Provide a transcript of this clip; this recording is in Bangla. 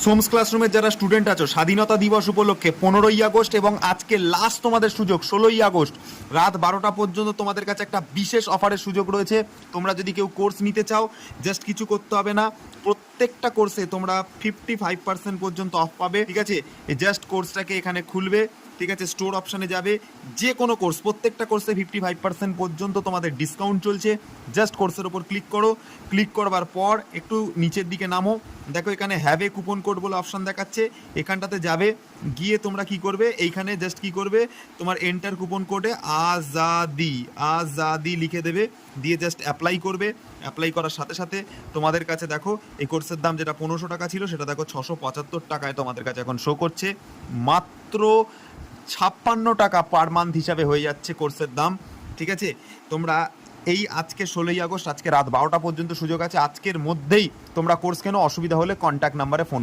সোমস ক্লাসরুমের যারা স্টুডেন্ট আছো, স্বাধীনতা দিবস উপলক্ষে 15ই আগস্ট এবং আজকে লাস্ট তোমাদের সুযোগ 16ই আগস্ট রাত 12টা পর্যন্ত তোমাদের কাছে একটা বিশেষ অফারের সুযোগ রয়েছে। তোমরা যদি কেউ কোর্স নিতে চাও, জাস্ট কিছু করতে হবে না, প্রত্যেকটা কোর্সে তোমরা 55% পর্যন্ত অফ পাবে। ঠিক আছে, এই জাস্ট কোর্সটাকে এখানে খুলবে, ঠিক আছে, স্টোর অপশানে যাবে, যে কোনো কোর্স, প্রত্যেকটা কোর্সে 55% পর্যন্ত তোমাদের ডিসকাউন্ট চলছে। জাস্ট কোর্সের ওপর ক্লিক করো, ক্লিক করবার পর একটু নিচের দিকে নামো, দেখো এখানে হ্যাভ এ কুপন কোড বলে অপশান দেখাচ্ছে, এখানটাতে যাবে, গিয়ে তোমরা কি করবে, এইখানে জাস্ট কি করবে, তোমার এন্টার কুপন কোডে আজাদি আজাদি লিখে দেবে, দিয়ে জাস্ট অ্যাপ্লাই করবে। অ্যাপ্লাই করার সাথে সাথে তোমাদের কাছে দেখো এই কোর্সের দাম যেটা 1500 টাকা ছিল, সেটা দেখো 675 টাকায় তোমাদের কাছে এখন শো করছে। মাত্র 56 টাকা পার মান্থ হিসাবে হয়ে যাচ্ছে কোর্সের দাম। ঠিক আছে, তোমরা এই আজকে 16ই আগস্ট, আজকে রাত 12টা পর্যন্ত সুযোগ আছে, আজকের মধ্যেই তোমরা কোর্স কেন, অসুবিধা হলে কন্ট্যাক্ট নাম্বারে ফোন করো।